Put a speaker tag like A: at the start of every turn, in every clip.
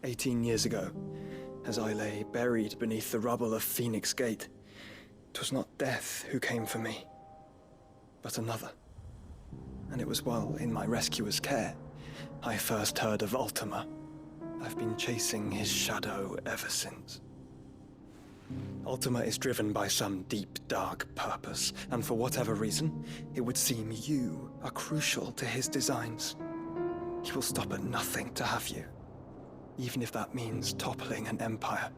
A: 18 years ago, as I lay buried beneath the rubble of Phoenix Gate. 'Twas not death who came for me, but another. And it was while in my rescuer's care I first heard of Ultima. I've been chasing his shadow ever since. Ultima is driven by some deep, dark purpose, and for whatever reason, it would seem you are crucial to his designs. He will stop at nothing to have you, even if that means toppling an empire.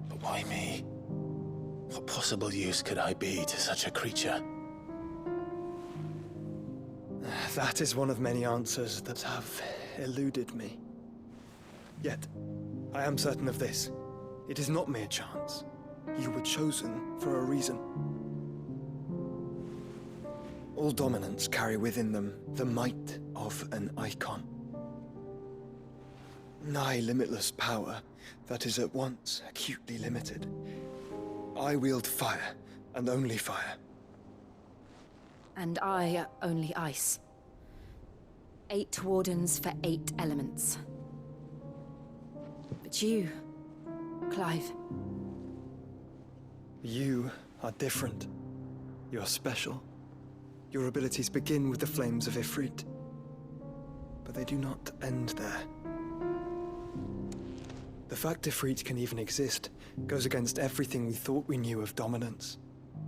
B: But why me? What possible use could I be to such a creature?
A: That is one of many answers that have eluded me. Yet, I am certain of this. It is not mere chance. You were chosen for a reason. All dominants carry within them the might of an icon. Nigh limitless power that is at once acutely limited. I wield fire, and only fire.
C: And I only ice. 8 wardens for 8 elements. But you, Clive.
A: You are different. You're special. Your abilities begin with the flames of Ifrit. But they do not end there. The fact Ifrit can even exist goes against everything we thought we knew of dominance.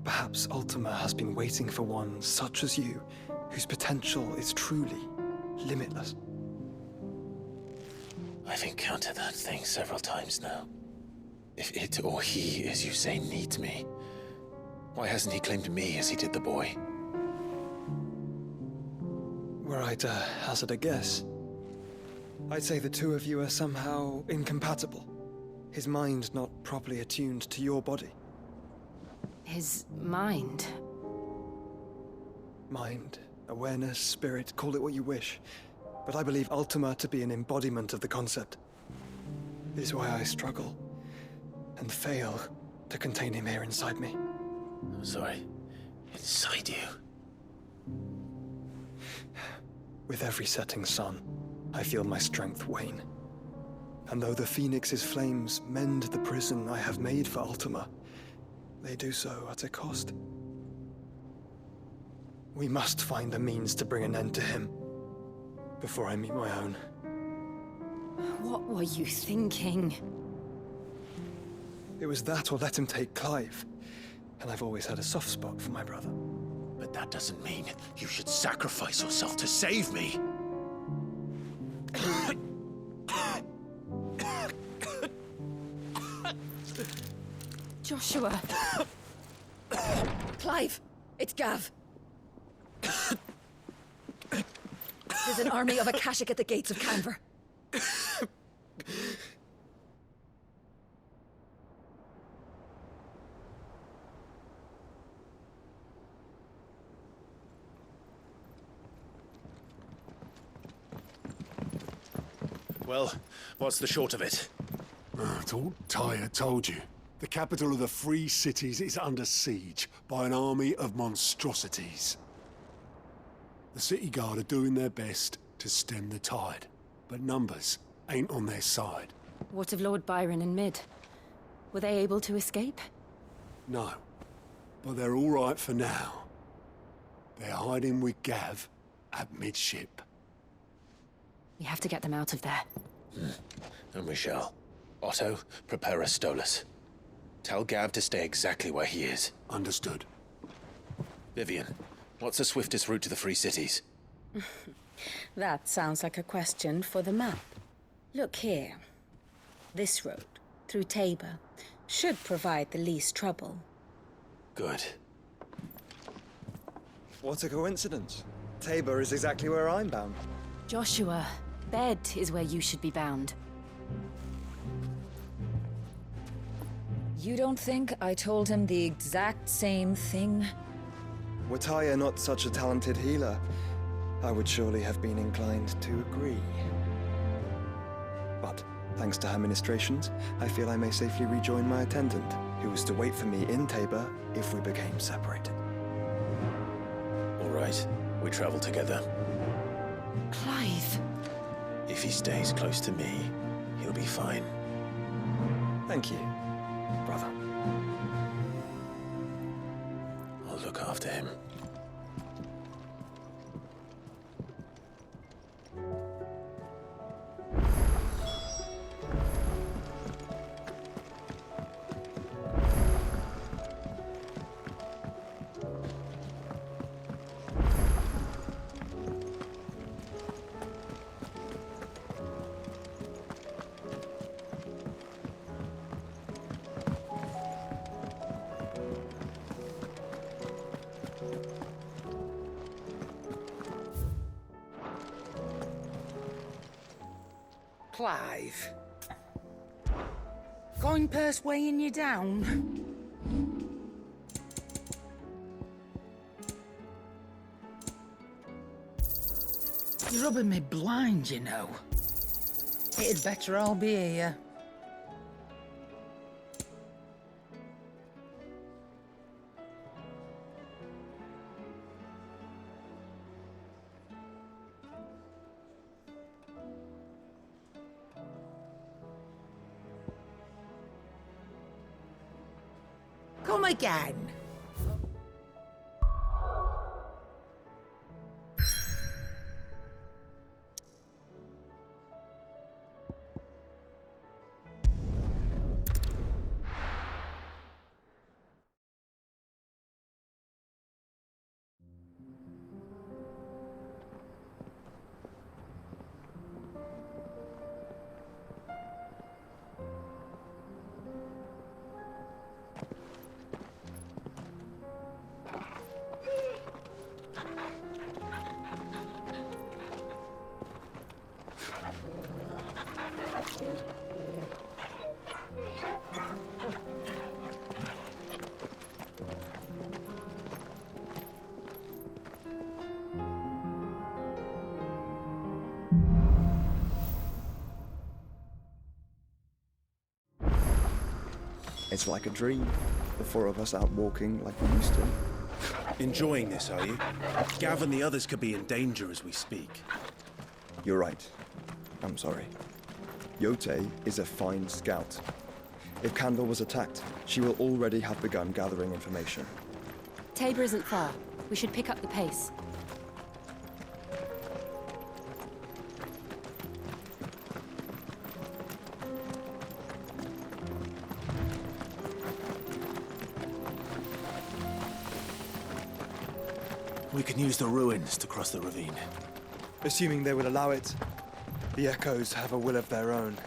A: Perhaps Ultima has been waiting for one such as you, whose potential is truly limitless.
B: I've encountered that thing several times now. If it or he, as you say, needs me, why hasn't he claimed me as he did the boy?
A: Were I to hazard a guess, I'd say the two of you are somehow incompatible. His mind not properly attuned to your body.
C: His mind.
A: Mind, awareness, spirit, call it what you wish. But I believe Ultima to be an embodiment of the concept. This is why I struggle and fail to contain him here inside me.
B: I'm sorry. Inside you?
A: With every setting sun, I feel my strength wane. And though the Phoenix's flames mend the prison I have made for Ultima, they do so at a cost. We must find a means to bring an end to him before I meet my own.
C: What were you thinking?
A: It was that or let him take Clive. And I've always had a soft spot for my brother.
B: But that doesn't mean you should sacrifice yourself to save me.
C: Joshua. Clive, it's Gav. There's an army of Akashic at the gates of Canver.
B: Well, what's the short of it?
D: It's all Tyre told you. The capital of the Free Cities is under siege by an army of monstrosities. The City Guard are doing their best to stem the tide, but numbers ain't on their side.
C: What of Lord Byron and Mid? Were they able to escape?
D: No, but they're all right for now. They're hiding with Gav at midship.
C: We have to get them out of there.
B: And we shall. Otto, prepare a Stolas. Tell Gav to stay exactly where he is.
D: Understood.
B: Vivian, what's the swiftest route to the Free Cities?
E: That sounds like a question for the map. Look here. This road, through Tabor, should provide the least trouble.
B: Good.
A: What a coincidence. Tabor is exactly where I'm bound.
C: Joshua, bed is where you should be bound.
E: You don't think I told him the exact same thing?
A: Were Tyre not such a talented healer, I would surely have been inclined to agree. But, thanks to her ministrations, I feel I may safely rejoin my attendant, who was to wait for me in Tabor if we became separated.
B: All right, we travel together.
C: Clive.
B: If he stays close to me, he'll be fine.
A: Thank you, brother.
B: I'll look after him.
F: Clive. Coin purse weighing you down? You're rubbing me blind, you know. It'd better all be here. Come again.
A: It's like a dream. The four of us out walking like we used to.
G: Enjoying this, are you? Gav and the others could be in danger as we speak.
A: You're right. I'm sorry. Yote is a fine scout. If Candle was attacked, she will already have begun gathering information.
C: Tabor isn't far. We should pick up the pace.
G: We can use the ruins to cross the ravine.
A: Assuming they will allow it, the Echoes have a will of their own.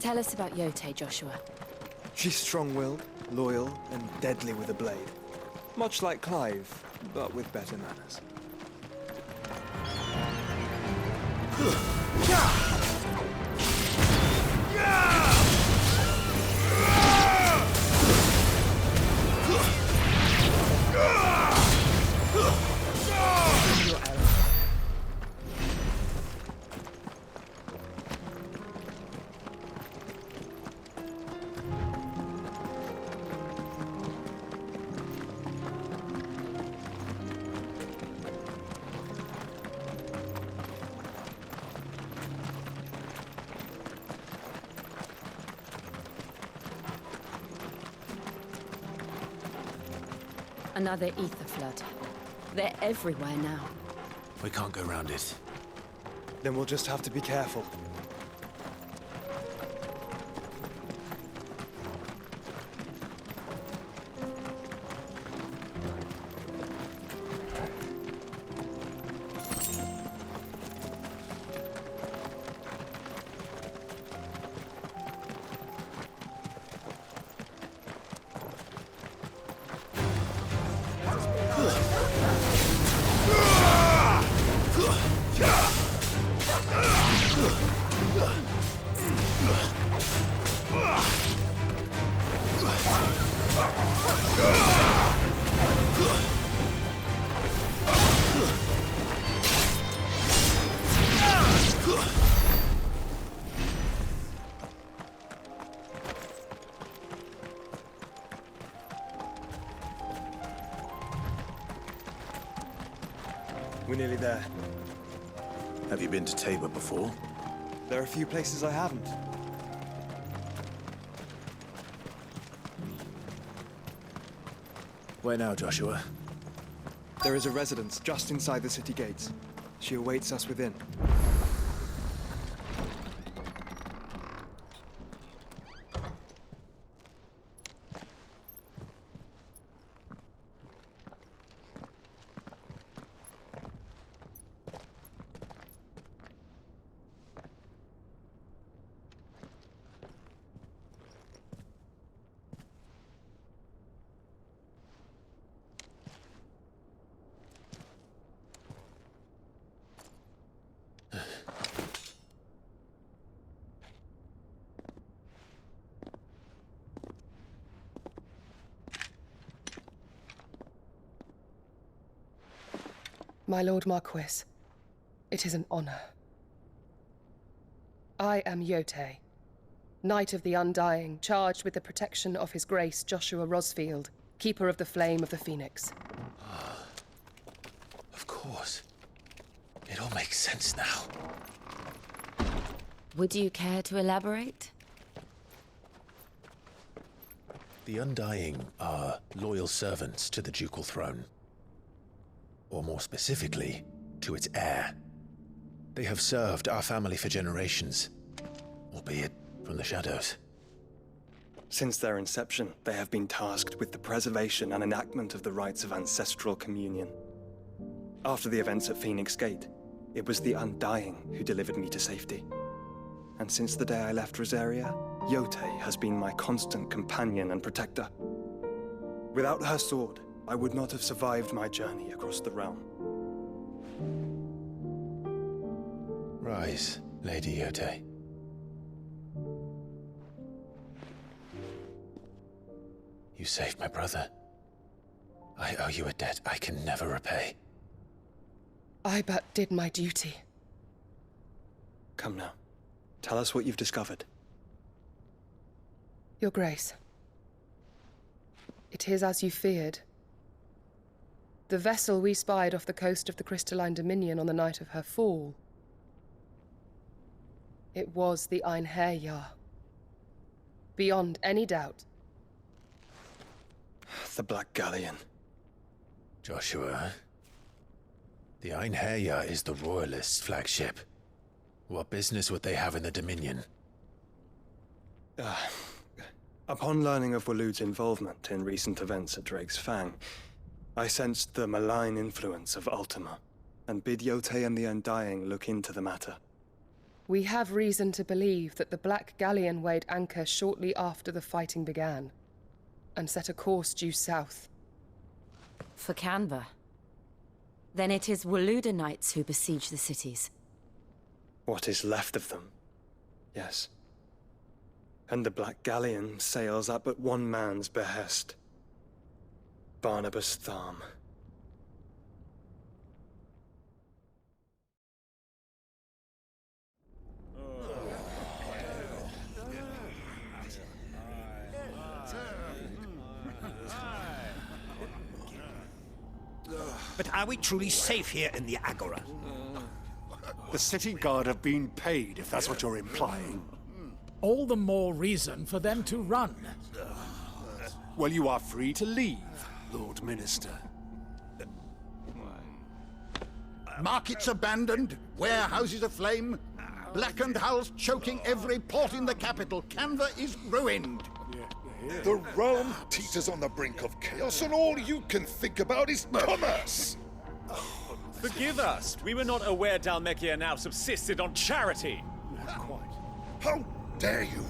C: Tell us about Yote, Joshua.
A: She's strong-willed, loyal, and deadly with a blade. Much like Clive, but with better manners.
C: Another ether flood. They're everywhere now.
B: We can't go round it.
A: Then we'll just have to be careful. We're nearly there.
G: Have you been to Tabor before?
A: There are a few places I haven't.
B: Where now, Joshua?
A: There is a residence just inside the city gates. She awaits us within.
H: My Lord Marquis, it is an honor. I am Yote, Knight of the Undying, charged with the protection of His Grace Joshua Rosfield, Keeper of the Flame of the Phoenix.
B: Of course. It all makes sense now.
C: Would you care to elaborate?
B: The Undying are loyal servants to the ducal throne. Or more specifically, to its heir. They have served our family for generations, albeit from the shadows.
A: Since their inception, they have been tasked with the preservation and enactment of the rites of ancestral communion. After the events at Phoenix Gate, it was the Undying who delivered me to safety. And since the day I left Rosaria, Yote has been my constant companion and protector. Without her sword, I would not have survived my journey across the realm.
B: Rise, Lady Yote. You saved my brother. I owe you a debt I can never repay.
H: I but did my duty.
A: Come now. Tell us what you've discovered.
H: Your Grace. It is as you feared. The vessel we spied off the coast of the Crystalline Dominion on the night of her fall. It was the Einherjar. Beyond any doubt.
A: The Black Galleon.
B: Joshua, the Einherjar is the Royalists' flagship. What business would they have in the Dominion?
A: Upon learning of Waloed's involvement in recent events at Drake's Fang, I sensed the malign influence of Ultima, and bid Yote and the Undying look into the matter.
H: We have reason to believe that the Black Galleon weighed anchor shortly after the fighting began, and set a course due south.
C: For Canva. Then it is Waloed knights who besiege the cities.
A: What is left of them? Yes. And the Black Galleon sails at but one man's behest. Barnabas Tharm.
I: But are we truly safe here in the Agora?
D: The city guard have been paid, if that's what you're implying.
F: All the more reason for them to run.
D: Well, you are free to leave. Lord Minister.
J: Markets abandoned, warehouses aflame, blackened hulls choking every port in the capital. Canva is ruined.
K: The realm teeters on the brink of chaos, and all you can think about is commerce!
L: Forgive us. We were not aware Dhalmekia now subsisted on charity.
D: Not quite.
K: How dare you!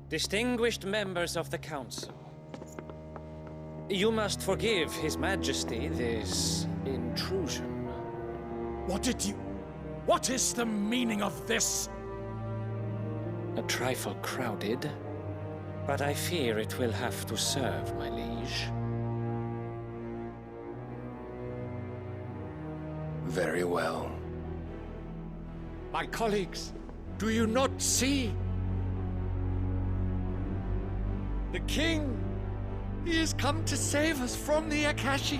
M: Distinguished members of the Council, you must forgive His Majesty this intrusion.
I: What is the meaning of this?
M: A trifle crowded, but I fear it will have to serve, my liege.
I: Very well. My colleagues, do you not see? The king! He has come to save us from the Akashic!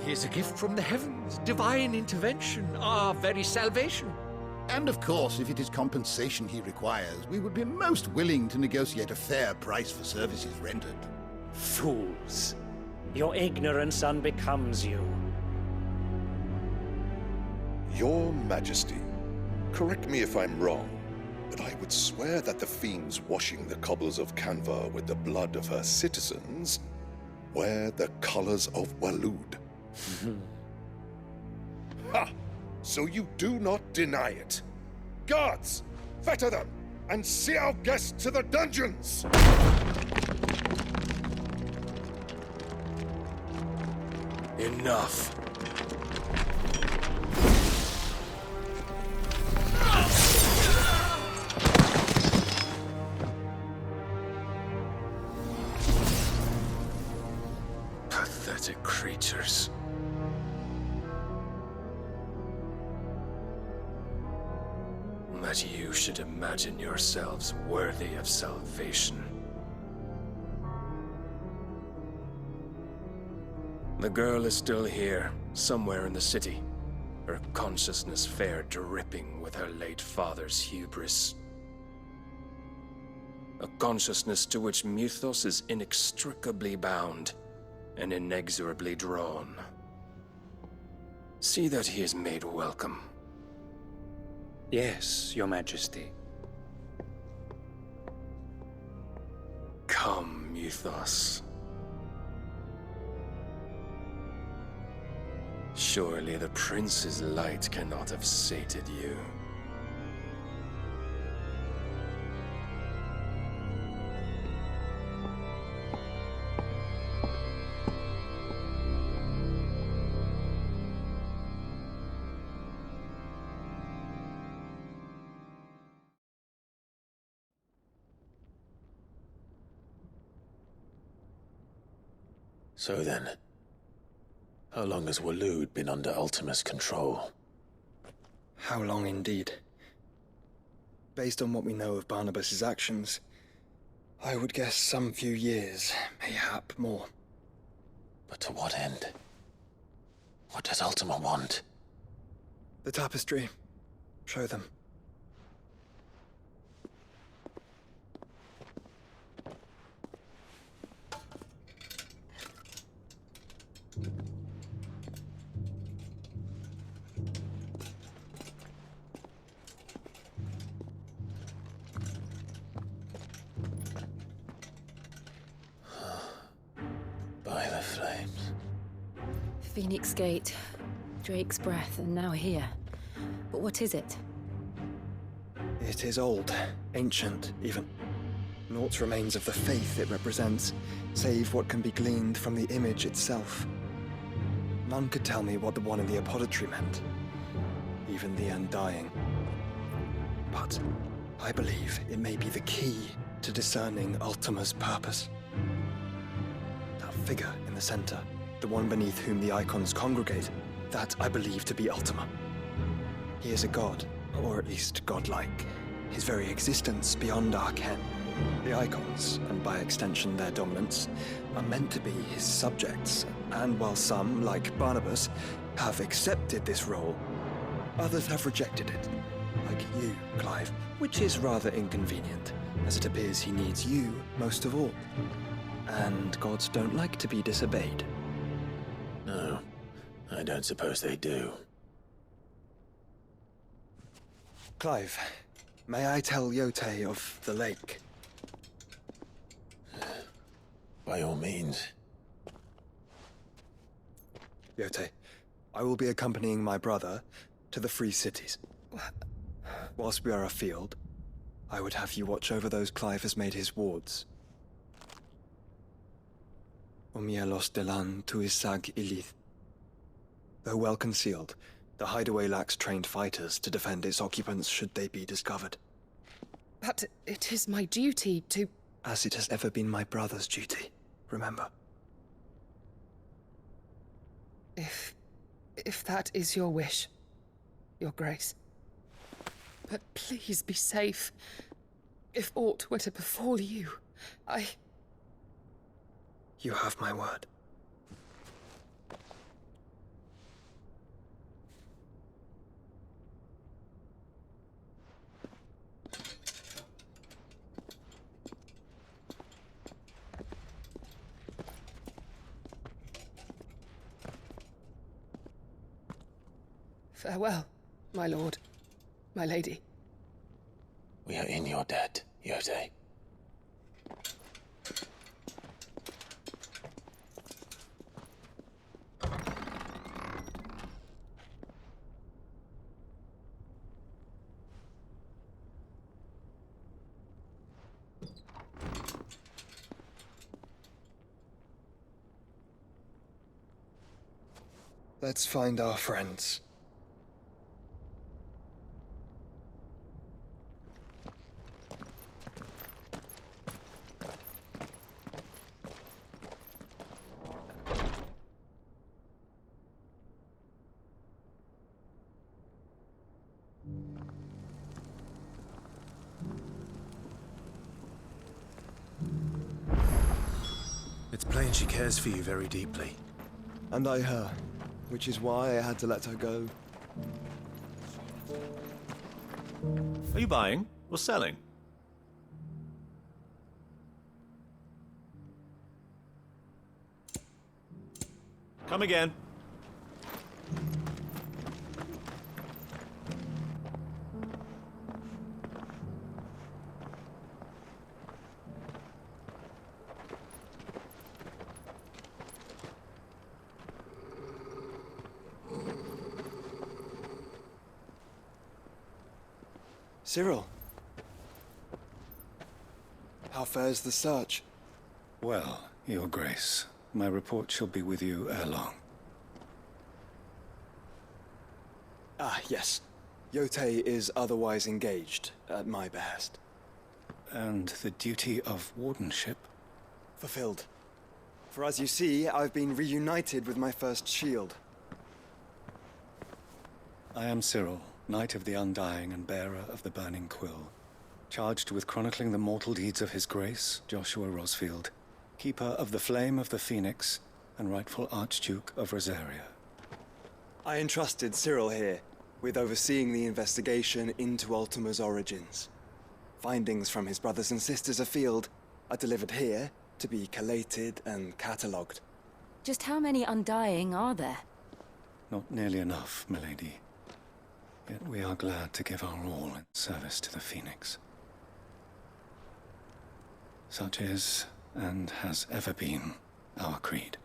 I: He is a gift from the heavens, divine intervention, our very salvation.
J: And of course, if it is compensation he requires, we would be most willing to negotiate a fair price for services rendered.
M: Fools! Your ignorance unbecomes you.
K: Your Majesty, correct me if I'm wrong, but I would swear that the fiends washing the cobbles of Canva with the blood of her citizens wear the colors of Waloed. Ha! So you do not deny it. Guards, fetter them, and see our guests to the dungeons!
I: Enough. Pathetic creatures. That you should imagine yourselves worthy of salvation. The girl is still here, somewhere in the city. Her consciousness fair dripping with her late father's hubris. A consciousness to which Mythos is inextricably bound and inexorably drawn. See that he is made welcome.
M: Yes, Your Majesty.
I: Come, Mythos. Surely the prince's light cannot have sated you.
B: So then, how long has Waloed been under Ultima's control?
A: How long indeed? Based on what we know of Barnabas's actions, I would guess some few years, mayhap more.
B: But to what end? What does Ultima want?
A: The tapestry. Show them.
B: By the flames.
C: Phoenix Gate, Drake's Breath, and now here. But what is it?
A: It is old, ancient, even. Naught remains of the faith it represents, save what can be gleaned from the image itself. None could tell me what the one in the apothecary meant, even the Undying. But I believe it may be the key to discerning Ultima's purpose. That figure in the center, the one beneath whom the icons congregate, that I believe to be Ultima. He is a god, or at least godlike. his very existence beyond our ken. The icons, and by extension their dominance, are meant to be his subjects, and while some, like Barnabas, have accepted this role, others have rejected it. Like you, Clive, which is rather inconvenient, as it appears he needs you most of all. And gods don't like to be disobeyed.
B: No, I don't suppose they do.
A: Clive, may I tell Yote of the lake?
B: By all means.
A: Yote, I will be accompanying my brother to the Free Cities. Whilst we are afield, I would have you watch over those Clive has made his wards. Omielos delan tuisag ilith. Though well concealed, the hideaway lacks trained fighters to defend its occupants should they be discovered.
H: But it is my duty to...
A: As it has ever been my brother's duty, remember.
H: If that is your wish, Your Grace. But please be safe. If aught were to befall you,
A: You have my word.
H: Farewell, my lord, my lady.
B: We are in your debt, Yote.
A: Let's find our friends.
G: It's plain she cares for you very deeply.
A: And I her, which is why I had to let her go.
L: Are you buying or selling? Come again.
A: Cyril. How fares the search?
N: Well, Your Grace, my report shall be with you ere long.
A: Ah, yes. Yote is otherwise engaged, at my behest.
N: And the duty of wardenship?
A: Fulfilled. For as you see, I've been reunited with my first shield.
N: I am Cyril, Knight of the Undying and bearer of the Burning Quill, charged with chronicling the mortal deeds of His Grace, Joshua Rosfield, Keeper of the Flame of the Phoenix, and rightful Archduke of Rosaria.
A: I entrusted Cyril here with overseeing the investigation into Ultima's origins. Findings from his brothers and sisters afield are delivered here to be collated and catalogued.
C: Just how many Undying are there?
N: Not nearly enough, milady. Yet we are glad to give our all in service to the Phoenix. Such is, and has ever been, our creed.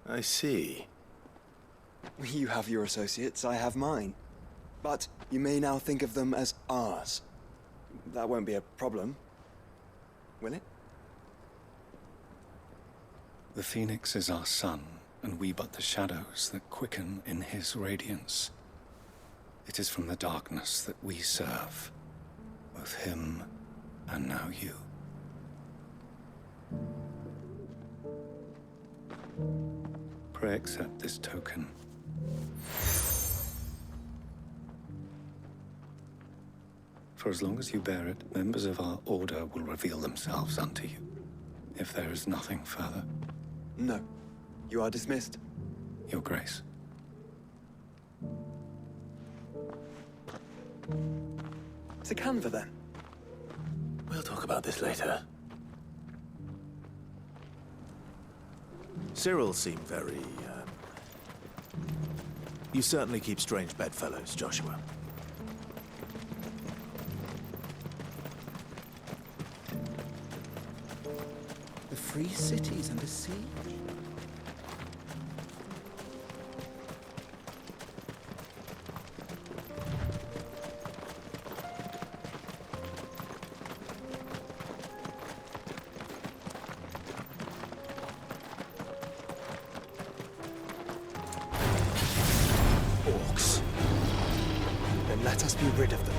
B: I see.
A: You have your associates, I have mine. But you may now think of them as ours. That won't be a problem, will it?
N: The Phoenix is our sun, and we but the shadows that quicken in his radiance. It is from the darkness that we serve, both him and now you. Pray accept this token. For as long as you bear it, members of our order will reveal themselves unto you. If there is nothing further.
A: No. You are dismissed.
N: Your Grace.
A: To Canva, then.
B: We'll talk about this later. Cyril seemed very, You certainly keep strange bedfellows, Joshua.
G: The free cities under siege?
A: Orcs. Then let us be rid of them.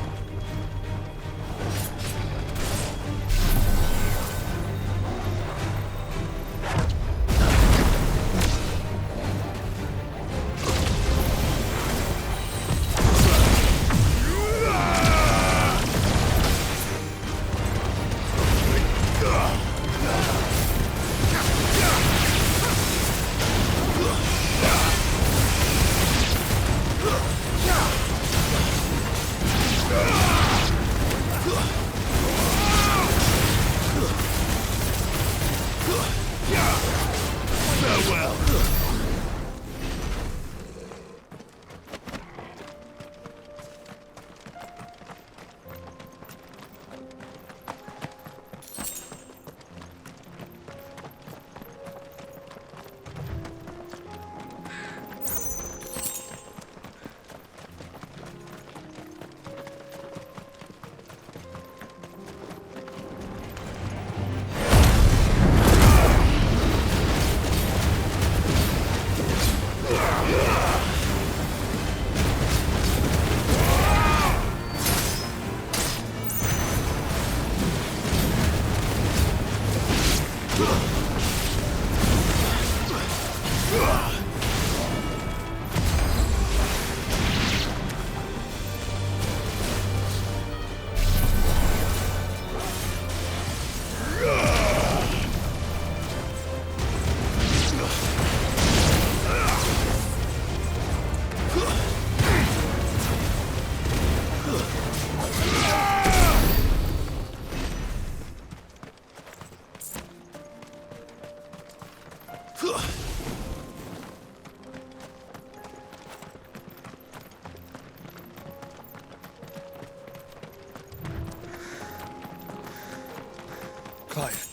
A: Clive.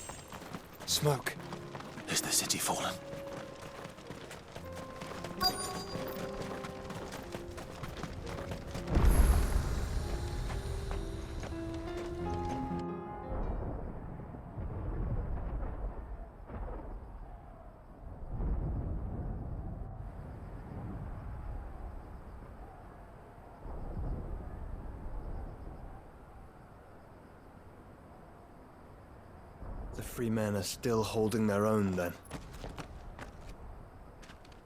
A: Smoke.
B: Is the city fallen?
A: The free men are still holding their own, then.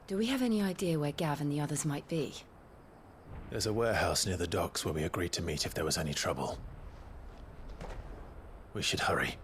C: Do we have any idea where Gav and the others might be?
B: There's a warehouse near the docks where we agreed to meet if there was any trouble. We should hurry.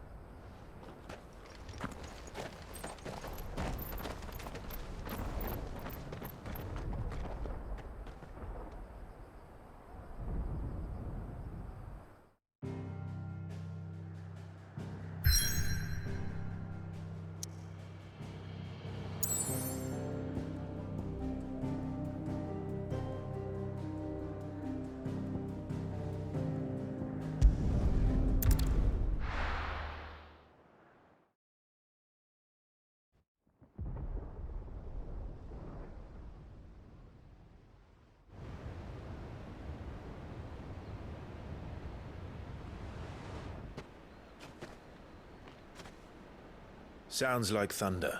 B: Sounds like thunder.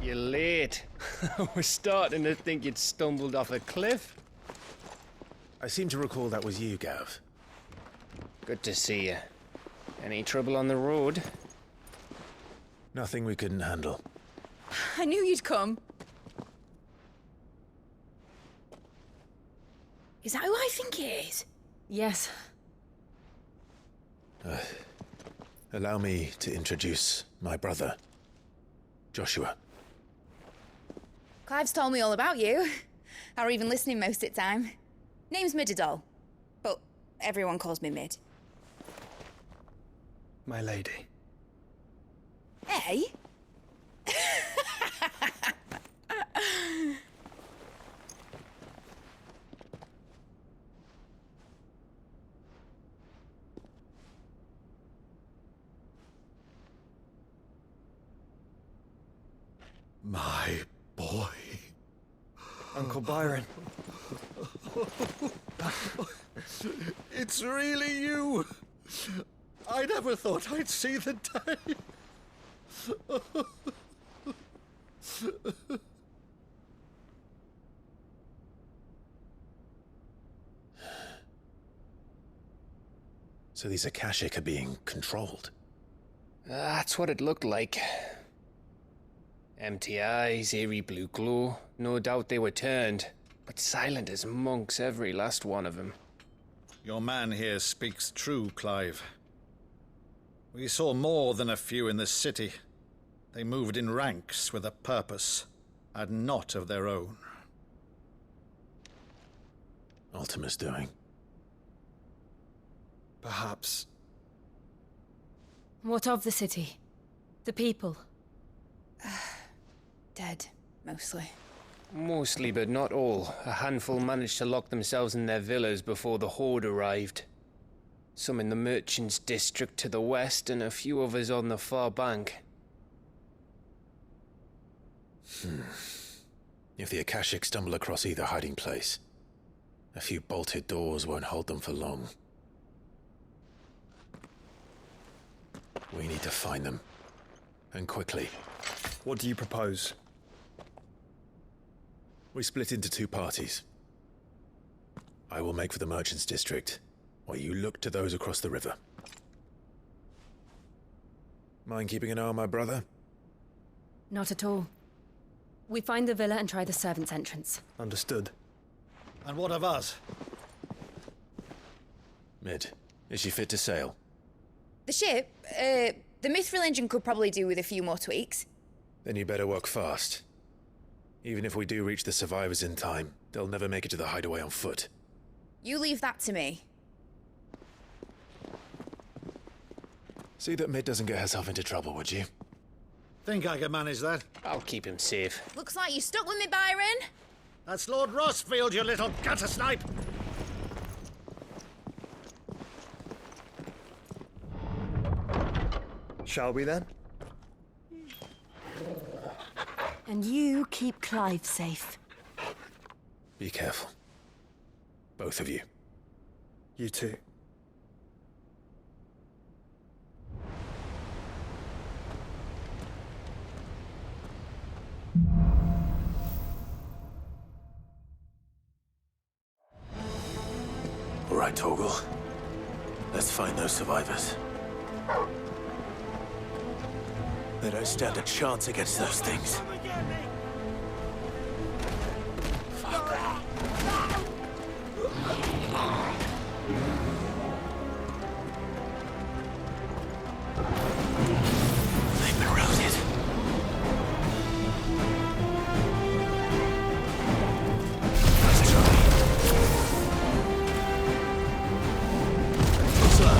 O: You're late. We're starting to think you'd stumbled off a cliff.
B: I seem to recall that was you, Gav.
O: Good to see you. Any trouble on the road?
B: Nothing we couldn't handle.
P: I knew you'd come. Is that who I think it is?
C: Yes.
B: Allow me to introduce my brother, Joshua.
P: Clive's told me all about you. Or even listening most of the time. Name's Midadol, but everyone calls me Mid.
A: My lady.
P: Hey?
J: My boy.
A: Uncle Byron.
J: It's really you. I never thought I'd see the day.
B: So these Akashic are being controlled?
O: That's what it looked like. Empty eyes, eerie blue glow. No doubt they were turned, but silent as monks, every last one of them.
Q: Your man here speaks true, Clive. We saw more than a few in this city. They moved in ranks with a purpose, and not of their own.
B: Ultima's doing.
A: Perhaps.
C: What of the city? The people?
P: Dead, mostly.
O: Mostly, but not all. A handful managed to lock themselves in their villas before the Horde arrived. Some in the Merchants' District to the west, and a few others on the far bank.
B: If the Akashic stumble across either hiding place, a few bolted doors won't hold them for long. We need to find them. And quickly.
A: What do you propose?
B: We split into two parties. I will make for the Merchants' District, while you look to those across the river. Mind keeping an eye on my brother?
C: Not at all. We find the villa and try the servants' entrance.
A: Understood.
Q: And what of us?
B: Mid, is she fit to sail?
P: The ship, the Mithril engine could probably do with a few more tweaks.
B: Then you better work fast. Even if we do reach the survivors in time, they'll never make it to the hideaway on foot.
P: You leave that to me.
B: See that Mid doesn't get herself into trouble, would you?
Q: Think I can manage that?
O: I'll keep him safe.
P: Looks like you stuck with me, Byron.
Q: That's Lord Rossfield, you little gutter snipe!
A: Shall we then?
C: And you keep Clive safe.
B: Be careful. Both of you.
A: You too.
B: All right, Torgal. Let's find those survivors. They don't stand a chance against those things. They've been routed. Let's try. Slow.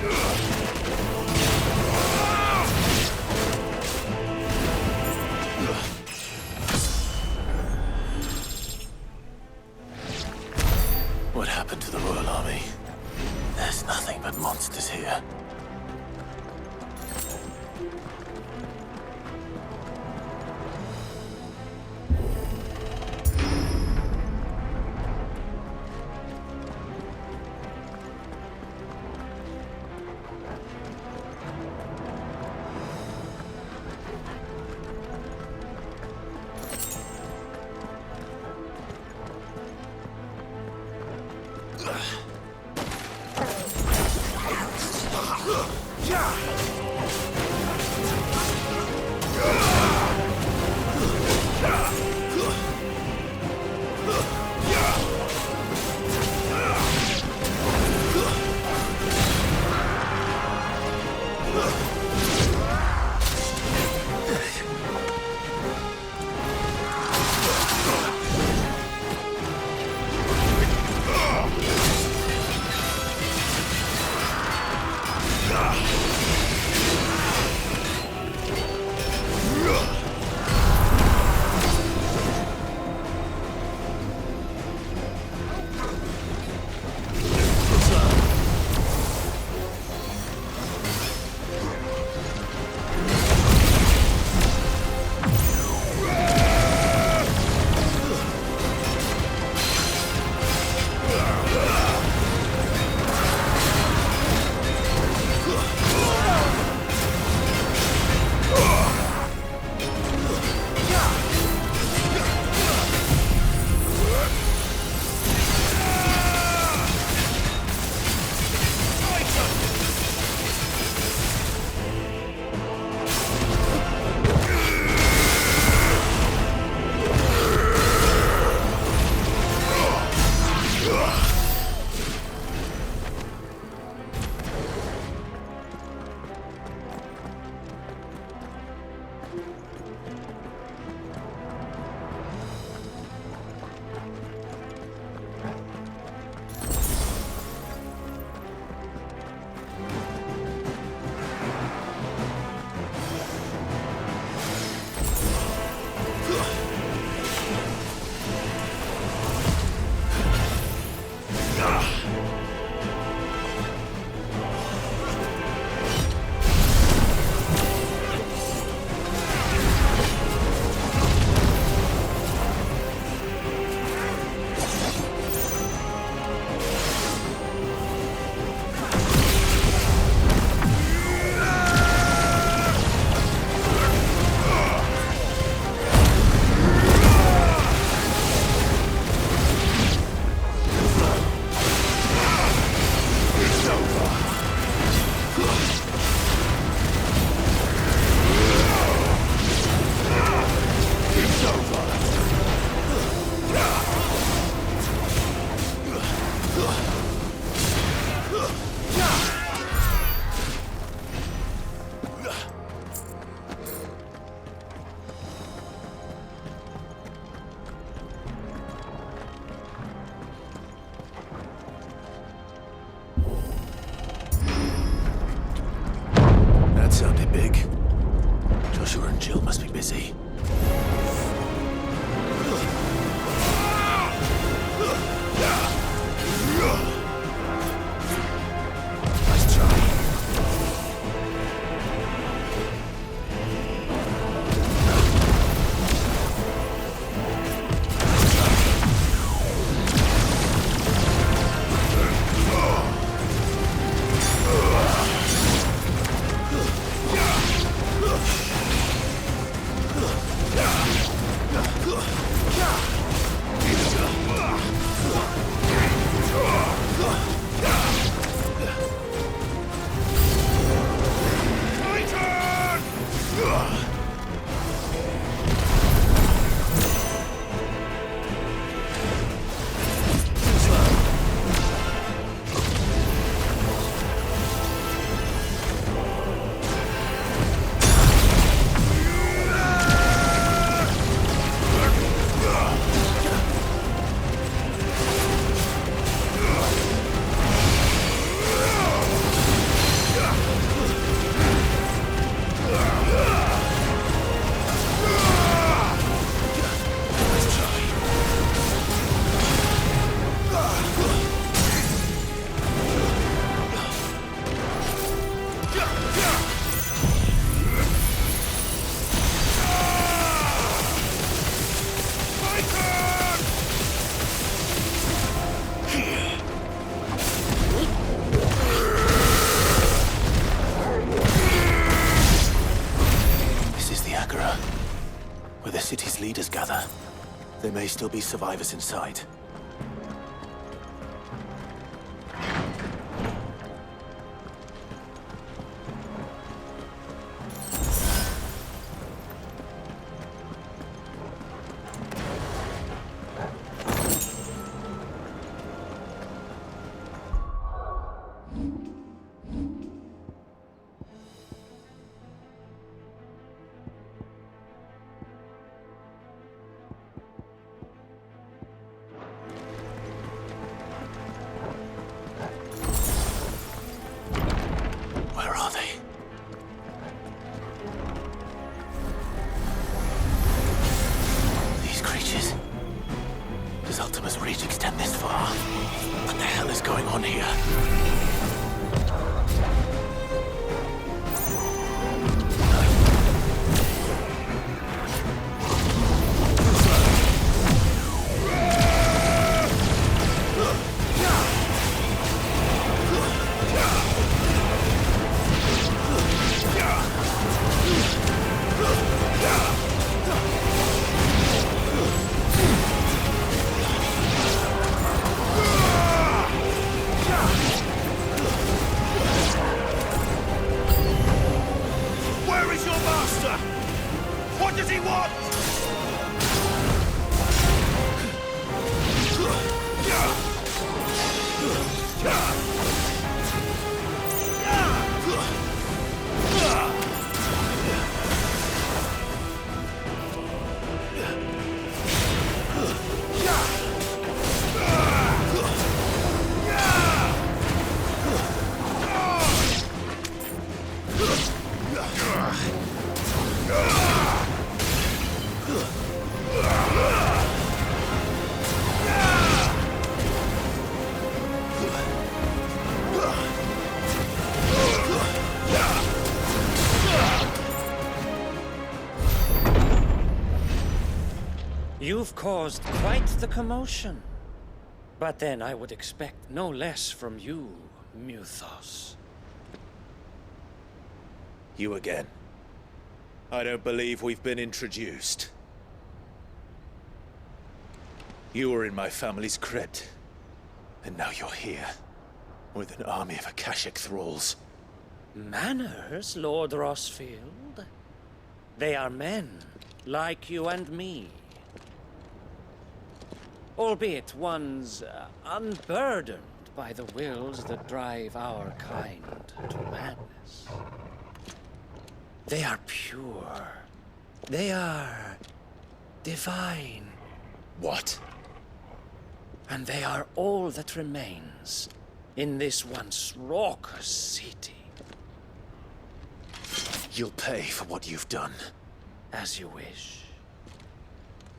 R: What happened to the Royal Army? There's nothing but monsters here. Sounded big. Joshua and Jill must be busy. Nice try.
K: Yeah!
R: these leaders gather, there may still be survivors inside. Where are they? These creatures? Does Ultima's reach extend this far? What the hell is going on here?
L: Where is your master? What does he want?
M: You've caused quite the commotion. But then I would expect no less from you, Muthos.
B: You again. I don't believe we've been introduced. You were in my family's crypt, and now you're here, with an army of Akashic thralls.
M: Manners, Lord Rosfield? They are men, like you and me. Albeit ones unburdened by the wills that drive our kind to madness. They are pure. They are divine.
B: What?
M: And they are all that remains in this once raucous city.
B: You'll pay for what you've done.
M: As you wish.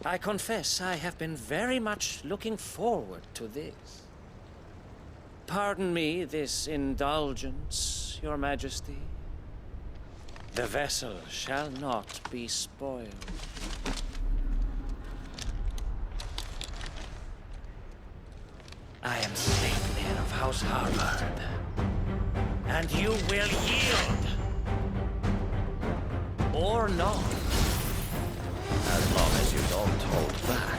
M: I confess I have been very much looking forward to this. Pardon me this indulgence, Your Majesty. The vessel shall not be spoiled. I am Sleipnir of House Harvard, and you will yield. Or not. As long as you don't hold back.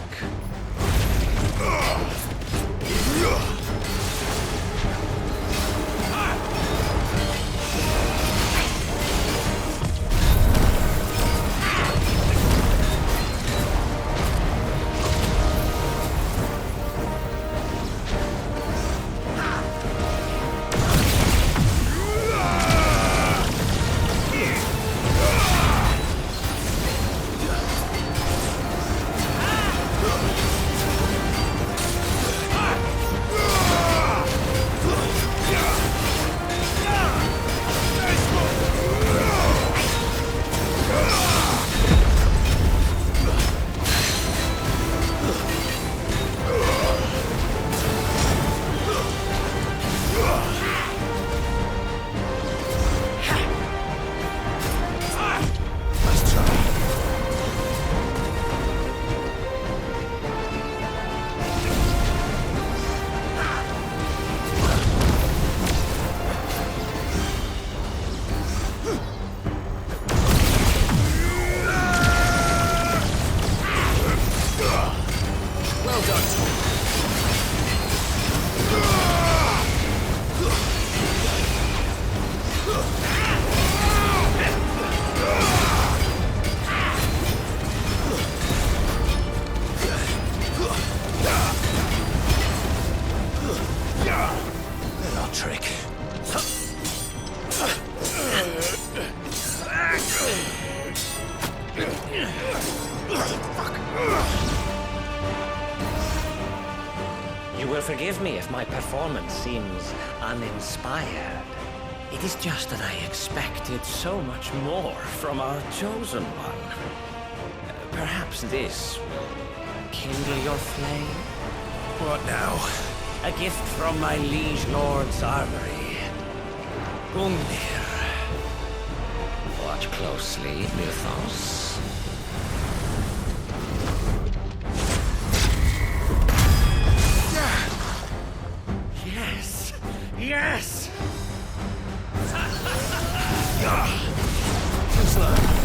M: forgive me if my performance seems uninspired. It is just that I expected so much more from our chosen one. Perhaps this will kindle your flame?
B: What now?
M: A gift from my liege lord's armory. Gungnir. Watch closely, Mythos. Yes! Yes!
B: Too slow.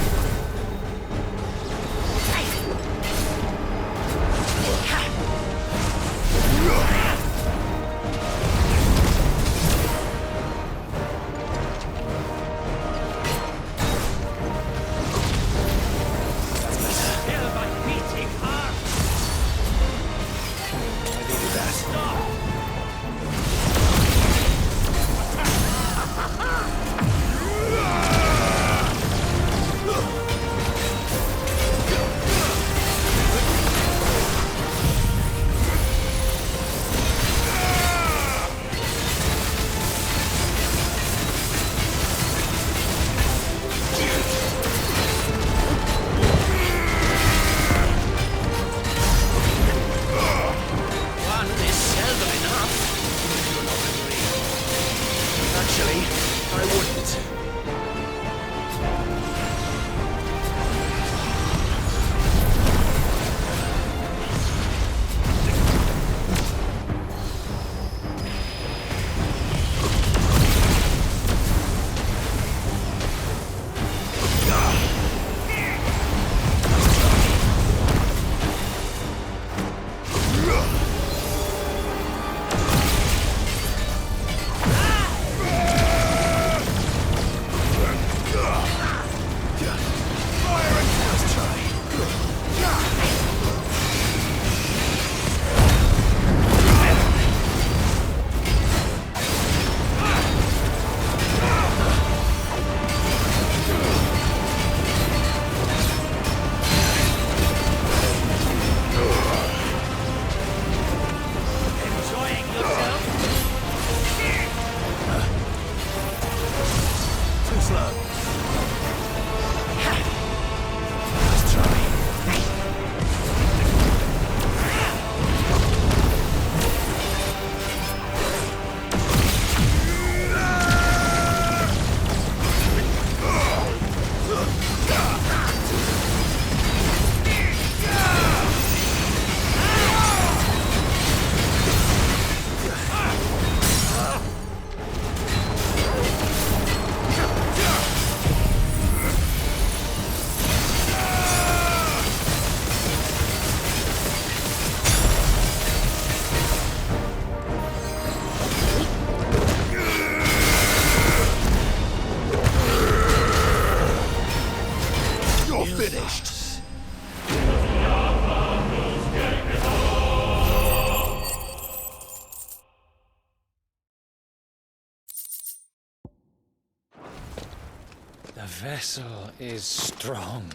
M: The vessel is strong.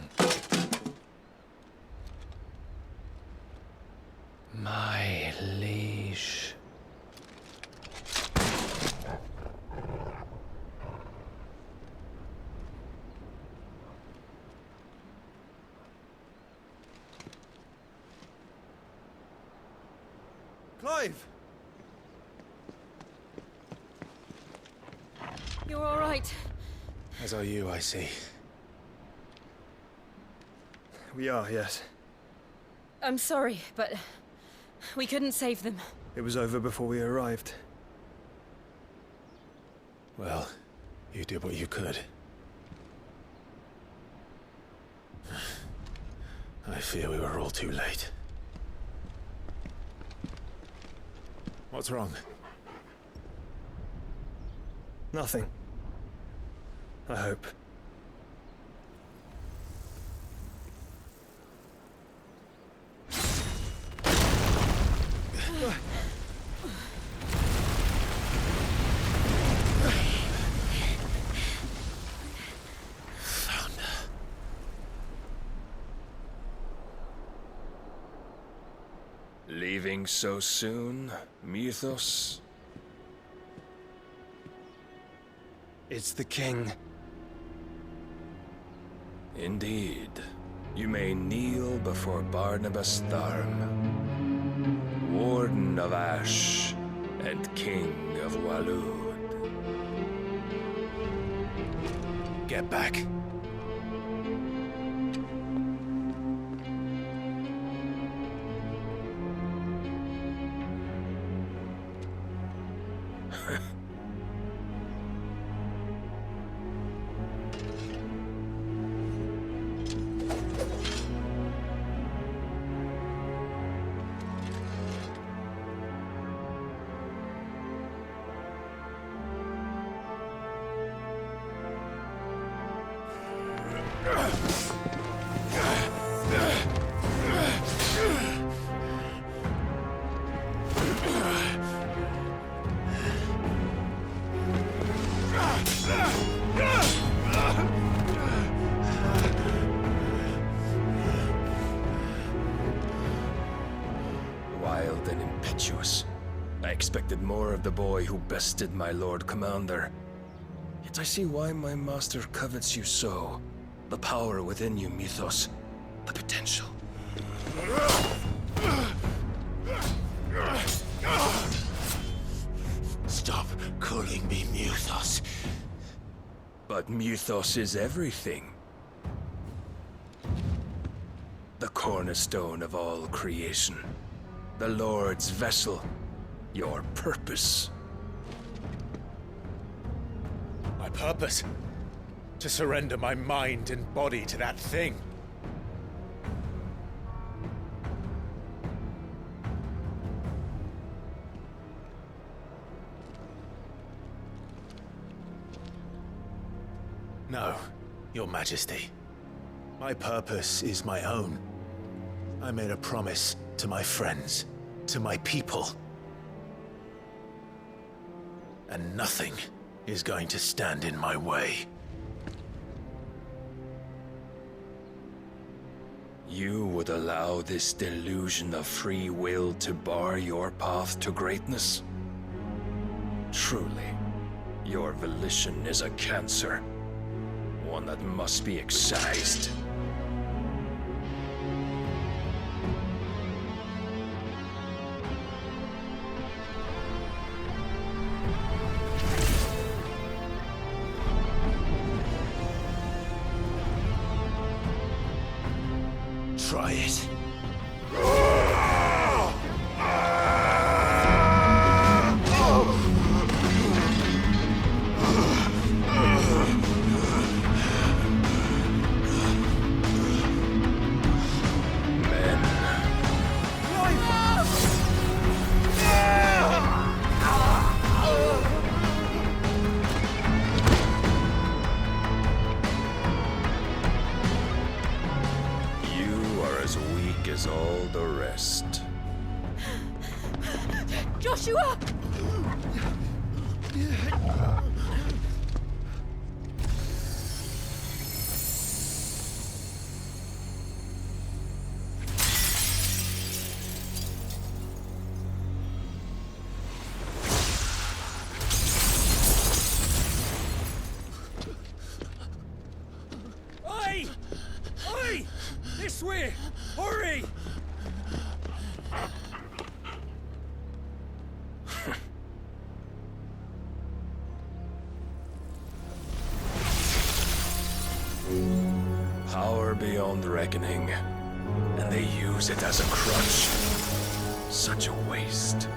M: My liege.
A: Clive!
C: You're all right.
B: As are you, I see.
A: We are, yes.
C: I'm sorry, but we couldn't save them.
A: It was over before we arrived.
B: Well, you did what you could. I fear we were all too late. What's wrong?
A: Nothing. I hope.
I: Leave Leaving so soon, Mythos?
A: It's the king.
I: Indeed. You may kneel before Barnabas Tharm, Warden of Ash and King of Waloed.
B: Get back.
I: Wild and impetuous. I expected more of the boy who bested my Lord Commander. Yet I see why my master covets you so. The power within you, Mythos. The potential.
R: Stop calling me Mythos.
I: But Mythos is everything. The cornerstone of all creation. The Lord's vessel. Your purpose.
B: My purpose? To surrender my mind and body to that thing. No, Your Majesty. My purpose is my own. I made a promise to my friends, to my people. And nothing is going to stand in my way.
I: You would allow this delusion of free will to bar your path to greatness? Truly, your volition is a cancer. One that must be excised.
B: Try it.
I: As all the rest.
C: Joshua!
L: Oi! Oi! This way! Hurry!
I: Power beyond reckoning, and they use it as a crutch. Such a waste.